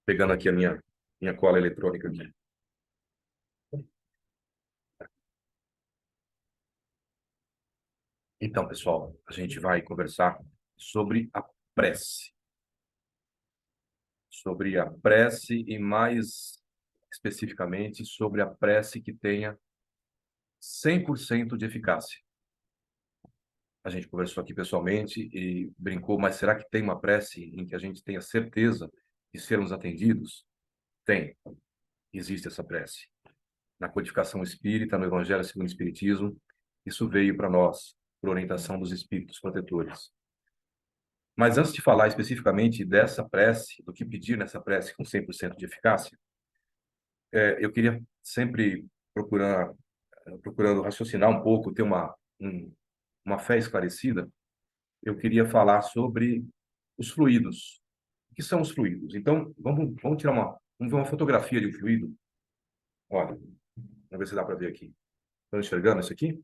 Pegando aqui a minha cola eletrônica aqui. Então, pessoal, a gente vai conversar sobre a prece. Sobre a prece e mais especificamente sobre a prece que tenha 100% de eficácia. A gente conversou aqui pessoalmente e brincou, mas será que tem uma prece em que a gente tenha certeza de sermos atendidos? Tem, existe essa prece. Na codificação espírita, no Evangelho segundo o Espiritismo, isso veio para nós, por orientação dos espíritos protetores. Mas antes de falar especificamente dessa prece, do que pedir nessa prece com 100% de eficácia, eu queria sempre procurando raciocinar um pouco, ter uma fé esclarecida, eu queria falar sobre os fluidos. O que são os fluidos? Então, vamos tirar vamos ver uma fotografia de um fluido. Olha, vamos ver se dá para ver aqui. Estão enxergando isso aqui?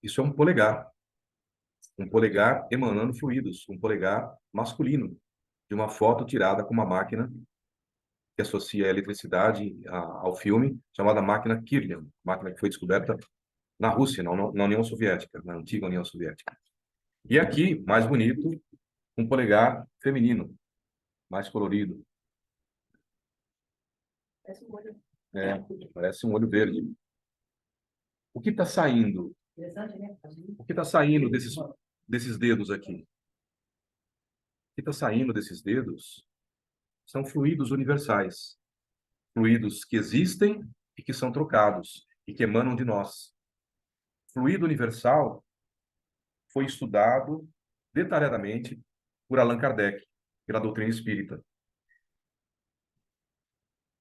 Isso é um polegar emanando fluidos, um polegar masculino, de uma foto tirada com uma máquina que associa a eletricidade ao filme, chamada máquina Kirlian, máquina que foi descoberta na Rússia, na União Soviética, na antiga União Soviética. E aqui, mais bonito, um polegar feminino, mais colorido. É, parece um olho verde. O que está saindo? O que está saindo desses dedos aqui? O que está saindo desses dedos são fluidos universais, fluidos que existem e que são trocados e que emanam de nós. Fluido universal foi estudado detalhadamente por Allan Kardec, pela doutrina espírita,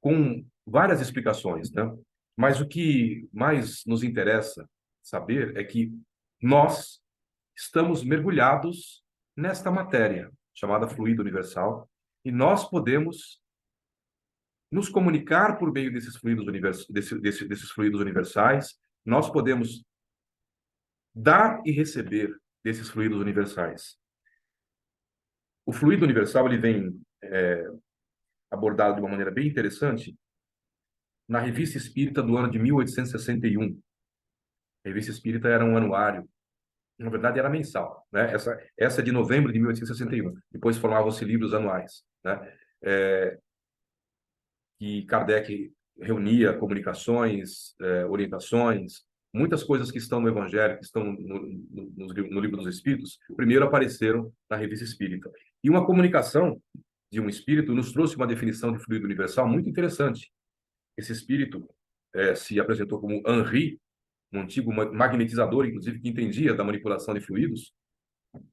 com várias explicações, né? Mas o que mais nos interessa saber é que nós estamos mergulhados nesta matéria chamada fluido universal e nós podemos nos comunicar por meio desses fluidos desses fluidos universais, nós podemos dar e receber desses fluidos universais. O fluido universal ele vem abordado de uma maneira bem interessante na Revista Espírita do ano de 1861. A Revista Espírita era um anuário, na verdade era mensal, né? Essa é de novembro de 1861. Depois formavam-se livros anuais, né? Que Kardec reunia comunicações, orientações, muitas coisas que estão no Evangelho, que estão no Livro dos Espíritos, primeiro apareceram na Revista Espírita. E uma comunicação de um espírito nos trouxe uma definição de fluido universal muito interessante. Esse espírito se apresentou como Henri, um antigo magnetizador, inclusive, que entendia da manipulação de fluidos.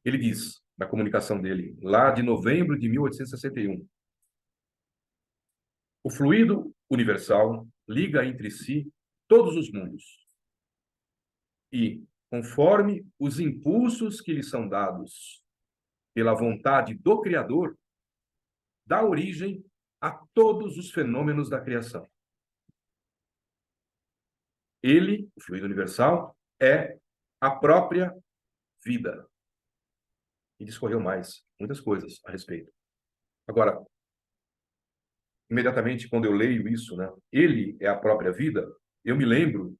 Ele diz, na comunicação dele, lá de novembro de 1861, o fluido universal liga entre si todos os mundos e, conforme os impulsos que lhe são dados pela vontade do Criador, dá origem a todos os fenômenos da criação. Ele, o fluido universal, é a própria vida. E discorreu mais, muitas coisas a respeito. Agora, imediatamente, quando eu leio isso, né, ele é a própria vida, eu me lembro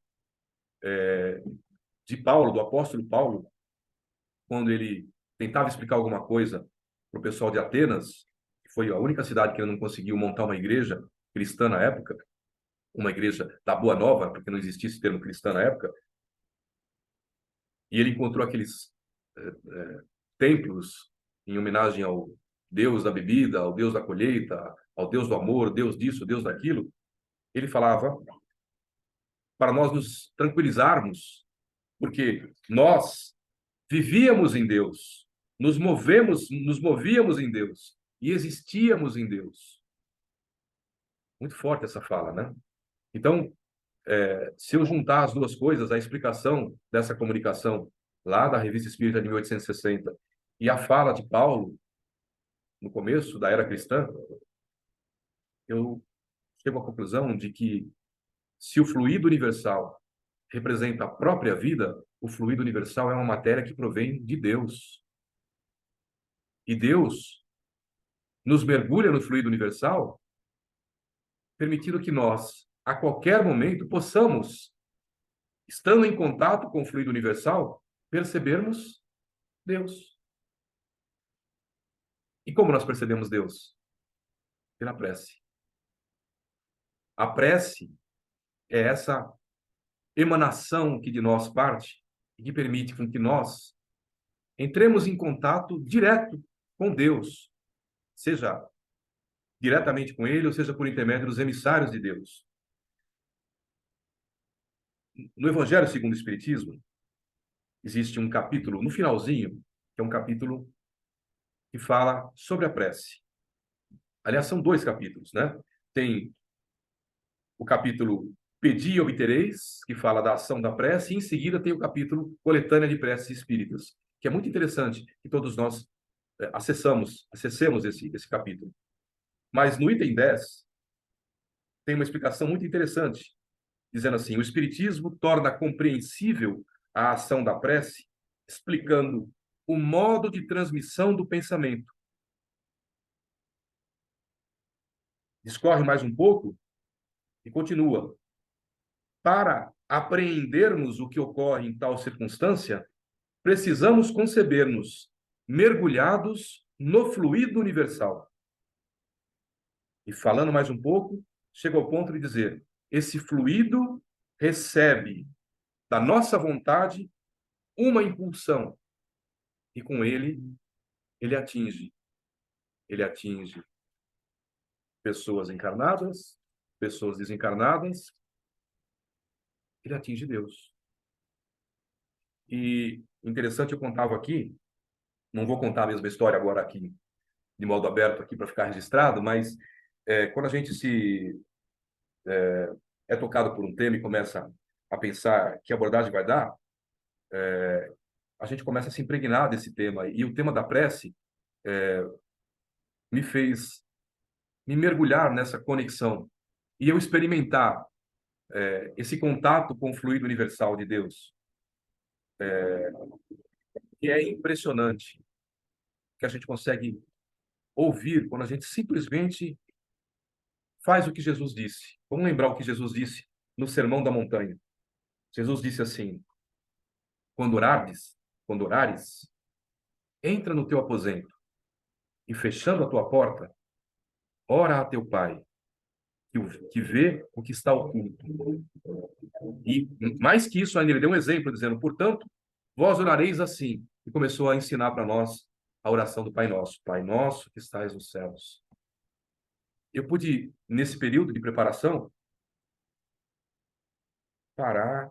de Paulo, do apóstolo Paulo, quando ele tentava explicar alguma coisa para o pessoal de Atenas, que foi a única cidade que ele não conseguiu montar uma igreja cristã na época, uma igreja da Boa Nova, porque não existia esse termo cristã na época, e ele encontrou aqueles templos em homenagem ao Deus da bebida, ao Deus da colheita, ao Deus do amor, Deus disso, Deus daquilo. Ele falava para nós nos tranquilizarmos, porque nós vivíamos em Deus, nos movíamos em Deus e existíamos em Deus. Muito forte essa fala, né? Então, se eu juntar as duas coisas, a explicação dessa comunicação lá da Revista Espírita de 1860 e a fala de Paulo no começo da era cristã, eu chego à conclusão de que se o fluido universal representa a própria vida, o fluido universal é uma matéria que provém de Deus. E Deus nos mergulha no fluido universal, permitindo que nós, a qualquer momento, possamos, estando em contato com o fluido universal, percebermos Deus. E como nós percebemos Deus? Pela prece. A prece é essa emanação que de nós parte e que permite com que nós entremos em contato direto com Deus, seja diretamente com Ele, ou seja por intermédio dos emissários de Deus. No Evangelho segundo o Espiritismo, existe um capítulo, no finalzinho, que é um capítulo que fala sobre a prece. Aliás, são 2 capítulos, né? Tem o capítulo Pedi e Obtereis, que fala da ação da prece, e em seguida tem o capítulo Coletânea de Preces Espíritas, que é muito interessante, que todos nós acessemos esse capítulo. Mas no item 10, tem uma explicação muito interessante, dizendo assim: o Espiritismo torna compreensível a ação da prece, explicando o modo de transmissão do pensamento. Discorre mais um pouco e continua. Para apreendermos o que ocorre em tal circunstância, precisamos conceber-nos mergulhados no fluido universal. E falando mais um pouco, chega ao ponto de dizer: esse fluido recebe da nossa vontade uma impulsão e com ele atinge pessoas encarnadas, pessoas desencarnadas, ele atinge Deus. E interessante, eu contava aqui, não vou contar a mesma história agora aqui de modo aberto aqui para ficar registrado, mas quando a gente é tocado por um tema e começa a pensar que abordagem vai dar, a gente começa a se impregnar desse tema. E o tema da prece me fez me mergulhar nessa conexão e eu experimentar esse contato com o fluido universal de Deus, que é impressionante, que a gente consegue ouvir quando a gente simplesmente faz o que Jesus disse. Vamos lembrar o que Jesus disse no Sermão da Montanha. Jesus disse assim: quando orares, entra no teu aposento e fechando a tua porta, ora a teu Pai, que vê o que está oculto. E mais que isso, ainda ele deu um exemplo, dizendo: portanto, vós orareis assim. E começou a ensinar para nós a oração do Pai Nosso. Pai Nosso que estais nos céus. Eu pude, nesse período de preparação, parar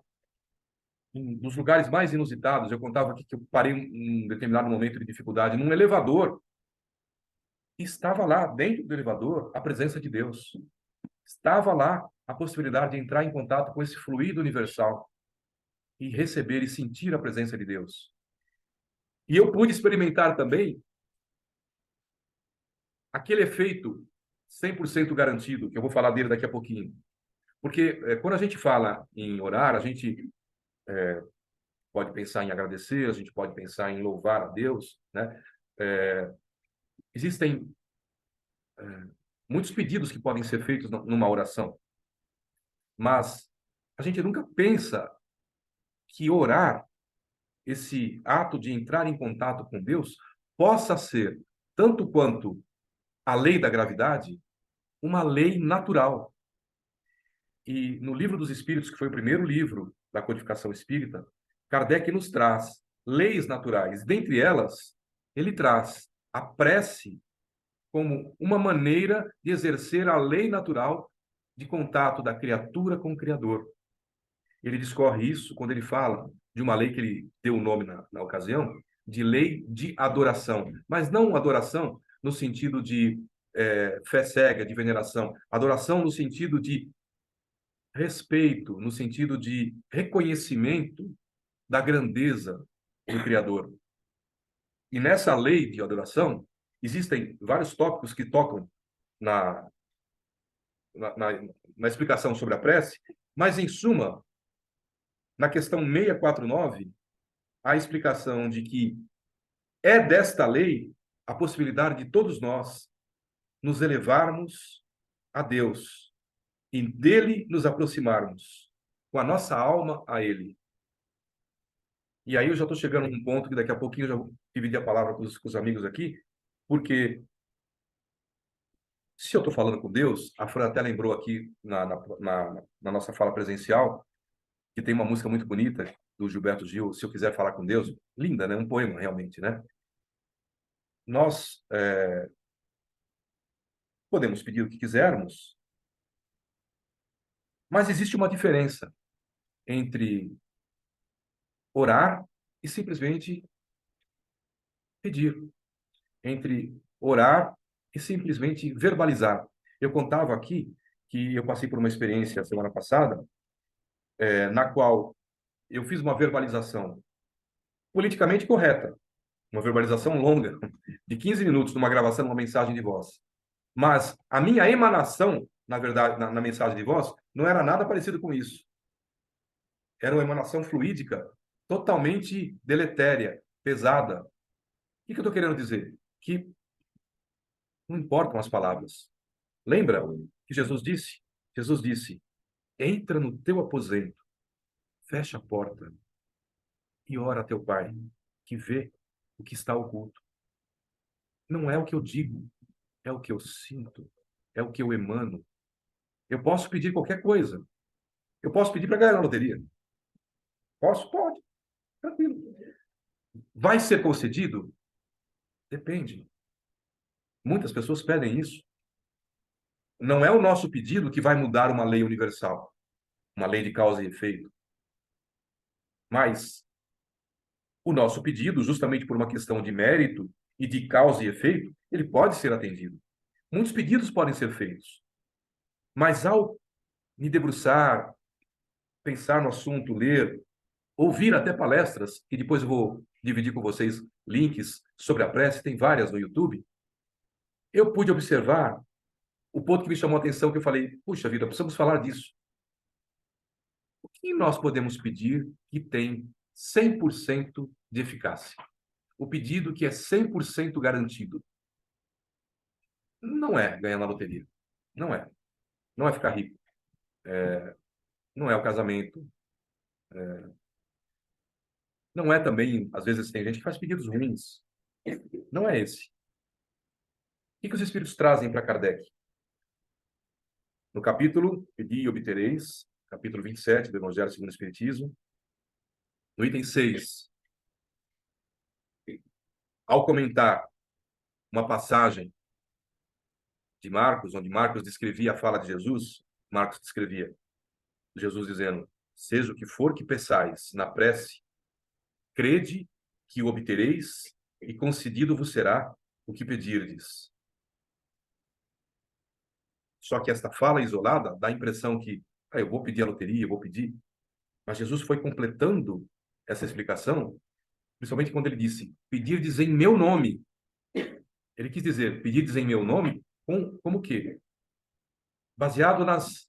nos lugares mais inusitados. Eu contava aqui que eu parei em um determinado momento de dificuldade num elevador. E estava lá, dentro do elevador, a presença de Deus. Estava lá a possibilidade de entrar em contato com esse fluido universal e receber e sentir a presença de Deus. E eu pude experimentar também aquele efeito 100% garantido, que eu vou falar dele daqui a pouquinho. Porque quando a gente fala em orar, a gente pode pensar em agradecer, a gente pode pensar em louvar a Deus, né? Existem muitos pedidos que podem ser feitos numa oração, mas a gente nunca pensa que orar, esse ato de entrar em contato com Deus, possa ser, tanto quanto a lei da gravidade, uma lei natural. E no Livro dos Espíritos, que foi o primeiro livro da codificação espírita, Kardec nos traz leis naturais. Dentre elas, ele traz a prece como uma maneira de exercer a lei natural de contato da criatura com o Criador. Ele discorre isso quando ele fala de uma lei que ele deu o nome na ocasião, de lei de adoração. Mas não adoração no sentido de fé cega, de veneração. Adoração no sentido de respeito, no sentido de reconhecimento da grandeza do Criador. E nessa lei de adoração, existem vários tópicos que tocam na, na explicação sobre a prece, mas, em suma, na questão 649, a explicação de que é desta lei a possibilidade de todos nós nos elevarmos a Deus e dele nos aproximarmos com a nossa alma a ele. E aí eu já estou chegando num ponto que daqui a pouquinho eu já vou dividir a palavra com os amigos aqui, porque se eu estou falando com Deus, a Fran até lembrou aqui na nossa fala presencial, que tem uma música muito bonita do Gilberto Gil, Se Eu Quiser Falar com Deus, linda, né? Um poema realmente, né? Nós podemos pedir o que quisermos, mas existe uma diferença entre orar e simplesmente pedir, entre orar e simplesmente verbalizar. Eu contava aqui que eu passei por uma experiência semana passada, na qual eu fiz uma verbalização politicamente correta, uma verbalização longa, de 15 minutos, numa gravação, numa mensagem de voz. Mas a minha emanação, na verdade, na mensagem de voz, não era nada parecido com isso. Era uma emanação fluídica, totalmente deletéria, pesada. O que eu estou querendo dizer? Que não importam as palavras. Lembra que Jesus disse? Jesus disse: entra no teu aposento, fecha a porta e ora a teu Pai, que vê o que está oculto. Não é o que eu digo, é o que eu sinto, é o que eu emano. Eu posso pedir qualquer coisa. Eu posso pedir para ganhar na loteria. Posso? Pode. Tranquilo. Vai ser concedido? Depende. Muitas pessoas pedem isso. Não é o nosso pedido que vai mudar uma lei universal, uma lei de causa e efeito. Mas o nosso pedido, justamente por uma questão de mérito e de causa e efeito, ele pode ser atendido. Muitos pedidos podem ser feitos. Mas ao me debruçar, pensar no assunto, ler, ouvir até palestras, e depois eu vou dividir com vocês links sobre a prece, tem várias no YouTube, eu pude observar o ponto que me chamou a atenção, que eu falei, puxa vida, precisamos falar disso. O que nós podemos pedir que tem 100% de eficácia? O pedido que é 100% garantido. Não é ganhar na loteria. Não é. Não é ficar rico. Não é o casamento. Não é também, às vezes tem gente que faz pedidos ruins. Não é esse. O que os Espíritos trazem para Kardec? No capítulo Pedi e Obtereis, capítulo 27 do Evangelho segundo o Espiritismo, no item 6, ao comentar uma passagem de Marcos, onde Marcos descrevia a fala de Jesus, Marcos descrevia Jesus dizendo: seja o que for que peçais na prece, crede que o obtereis e concedido vos será o que pedirdes. Só que esta fala isolada dá a impressão que eu vou pedir a loteria, eu vou pedir. Mas Jesus foi completando essa explicação, principalmente quando ele disse: pedirdes em meu nome. Ele quis dizer: pedirdes em meu nome, como que? Baseado nas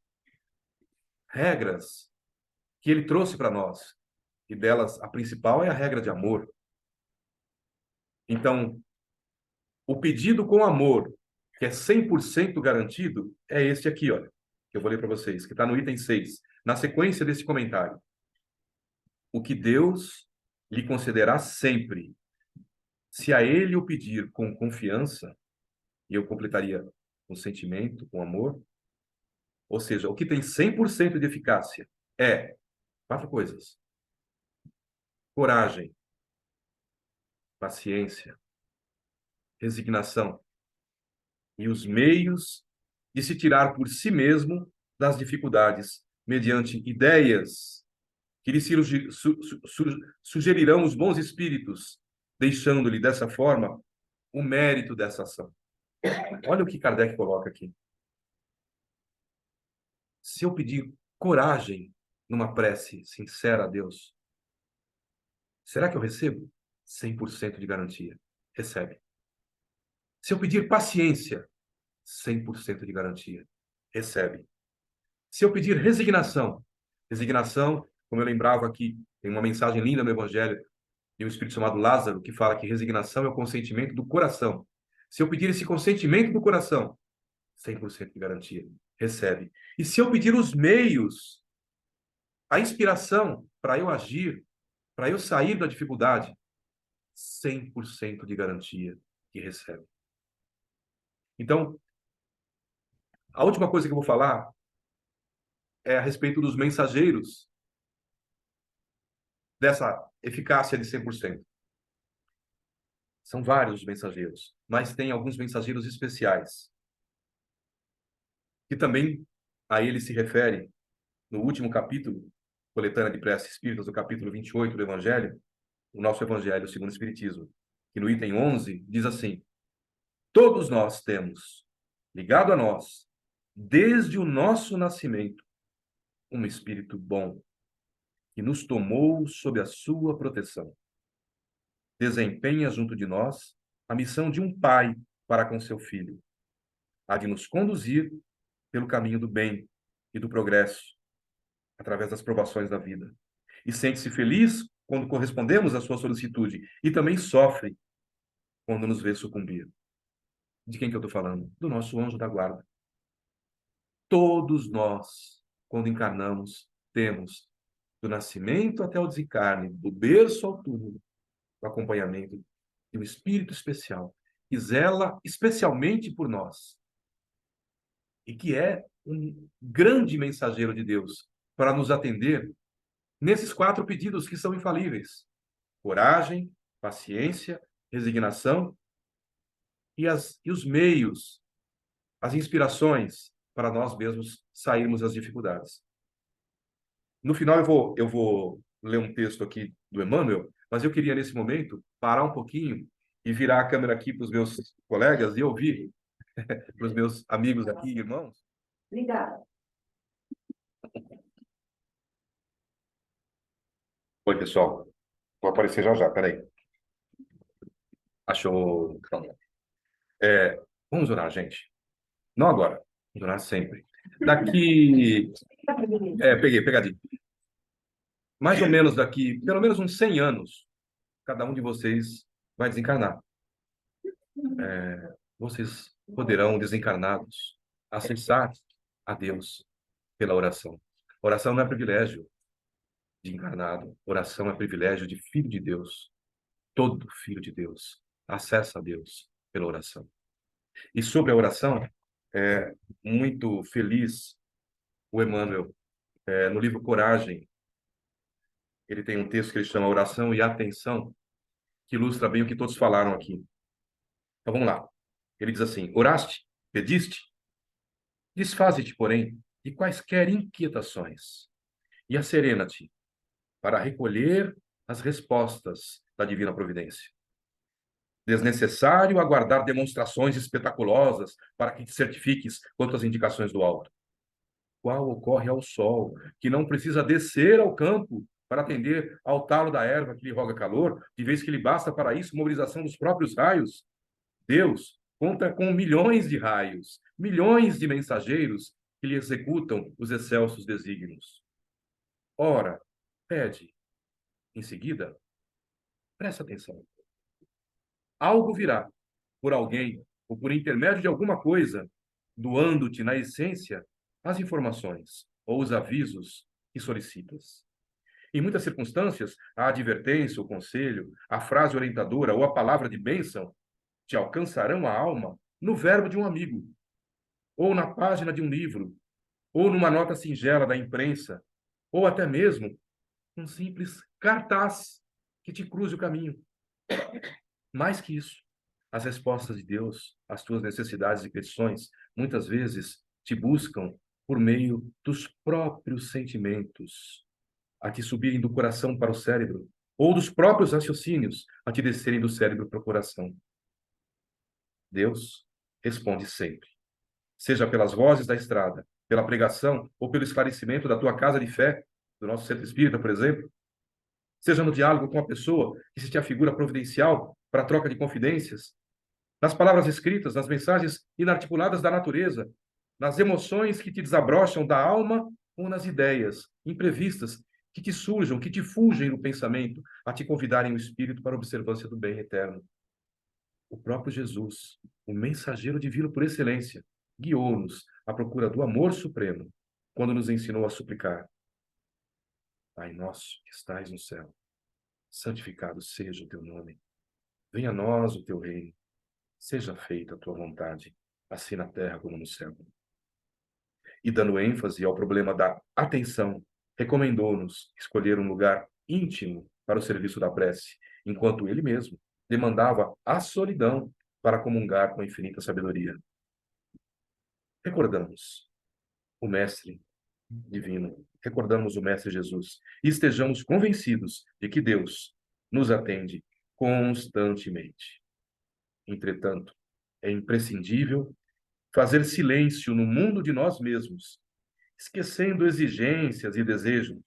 regras que ele trouxe para nós. E delas, a principal é a regra de amor. Então, o pedido com amor, que é 100% garantido, é este aqui, olha, que eu vou ler para vocês, que está no item 6, na sequência desse comentário. O que Deus lhe concederá sempre, se a ele o pedir com confiança, e eu completaria com sentimento, com amor, ou seja, o que tem 100% de eficácia é 4 coisas: coragem, paciência, resignação e os meios de se tirar por si mesmo das dificuldades, mediante ideias que lhe sugerirão os bons espíritos, deixando-lhe dessa forma o mérito dessa ação. Olha o que Kardec coloca aqui. Se eu pedir coragem numa prece sincera a Deus, será que eu recebo? 100% de garantia. Recebe. Se eu pedir paciência, 100% de garantia. Recebe. Se eu pedir resignação, como eu lembrava aqui, tem uma mensagem linda no Evangelho de um espírito chamado Lázaro, que fala que resignação é o consentimento do coração. Se eu pedir esse consentimento do coração, 100% de garantia. Recebe. E se eu pedir os meios, a inspiração para eu agir, para eu sair da dificuldade, 100% de garantia que recebe. Então, a última coisa que eu vou falar é a respeito dos mensageiros dessa eficácia de 100%. São vários os mensageiros, mas tem alguns mensageiros especiais, que também a ele se refere no último capítulo, coletânea de preces espíritas, do capítulo 28 do Evangelho, o nosso Evangelho segundo o Espiritismo, que no item 11 diz assim: todos nós temos, ligado a nós, desde o nosso nascimento, um espírito bom, que nos tomou sob a sua proteção. Desempenha junto de nós a missão de um pai para com seu filho, a de nos conduzir pelo caminho do bem e do progresso, através das provações da vida. E sente-se feliz quando correspondemos à sua solicitude e também sofre quando nos vê sucumbir. De quem que eu estou falando? Do nosso anjo da guarda. Todos nós, quando encarnamos, temos, do nascimento até o desencarne, do berço ao túmulo, o acompanhamento de um espírito especial, que zela especialmente por nós, e que é um grande mensageiro de Deus para nos atender nesses 4 pedidos que são infalíveis: coragem, paciência, resignação e os meios, as inspirações para nós mesmos sairmos das dificuldades. No final, eu vou ler um texto aqui do Emmanuel, mas eu queria, nesse momento, parar um pouquinho e virar a câmera aqui para os meus colegas e ouvir para os meus amigos aqui, irmãos. Obrigada. Oi, pessoal. Vou aparecer já já, peraí. Achou? Vamos orar, gente. Não agora, vamos orar sempre. Daqui... pegadinho. Mais ou menos daqui, pelo menos uns 100 anos, cada um de vocês vai desencarnar. Vocês poderão, desencarnados, acessar a Deus pela oração. Oração não é privilégio de encarnado. Oração é privilégio de filho de Deus. Todo filho de Deus acessa a Deus pela oração. E sobre a oração, é muito feliz o Emmanuel, no livro Coragem, ele tem um texto que ele chama Oração e Atenção, que ilustra bem o que todos falaram aqui. Então vamos lá. Ele diz assim: oraste, pediste, desfaze-te, porém, de quaisquer inquietações e asserena-te para recolher as respostas da divina providência. Desnecessário aguardar demonstrações espetaculosas para que te certifiques quanto às indicações do alto. Qual ocorre ao sol, que não precisa descer ao campo para atender ao talo da erva que lhe roga calor, de vez que lhe basta para isso mobilização dos próprios raios? Deus conta com milhões de raios, milhões de mensageiros que lhe executam os excelsos desígnios. Ora, pede. Em seguida, presta atenção. Algo virá por alguém ou por intermédio de alguma coisa, doando-te na essência as informações ou os avisos que solicitas. Em muitas circunstâncias, a advertência, o conselho, a frase orientadora ou a palavra de bênção te alcançarão a alma no verbo de um amigo, ou na página de um livro, ou numa nota singela da imprensa, ou até mesmo um simples cartaz que te cruze o caminho. Mais que isso, as respostas de Deus às tuas necessidades e petições muitas vezes te buscam por meio dos próprios sentimentos, a te subirem do coração para o cérebro, ou dos próprios raciocínios a te descerem do cérebro para o coração. Deus responde sempre, seja pelas vozes da estrada, pela pregação ou pelo esclarecimento da tua casa de fé, do nosso centro espírita, por exemplo, seja no diálogo com a pessoa que se te afigura providencial para a troca de confidências, nas palavras escritas, nas mensagens inarticuladas da natureza, nas emoções que te desabrocham da alma ou nas ideias imprevistas que te surjam, que te fugem no pensamento, a te convidarem o espírito para a observância do bem eterno. O próprio Jesus, o mensageiro divino por excelência, guiou-nos à procura do amor supremo, quando nos ensinou a suplicar: Pai nosso que estais no céu, santificado seja o teu nome. Venha a nós o teu reino. Seja feita a tua vontade, assim na terra como no céu. E dando ênfase ao problema da atenção, recomendou-nos escolher um lugar íntimo para o serviço da prece, enquanto ele mesmo demandava a solidão para comungar com a infinita sabedoria. Recordamos o Mestre Divino, recordamos o Mestre Jesus e estejamos convencidos de que Deus nos atende constantemente. Entretanto, é imprescindível fazer silêncio no mundo de nós mesmos, esquecendo exigências e desejos,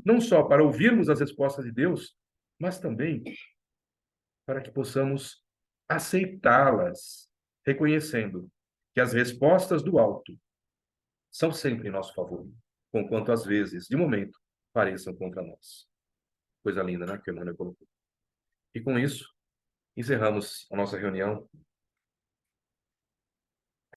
não só para ouvirmos as respostas de Deus, mas também para que possamos aceitá-las, reconhecendo que as respostas do alto são sempre em nosso favor, conquanto às vezes, de momento, pareçam contra nós. Coisa linda, né, que o Emmanuel colocou. E com isso, encerramos a nossa reunião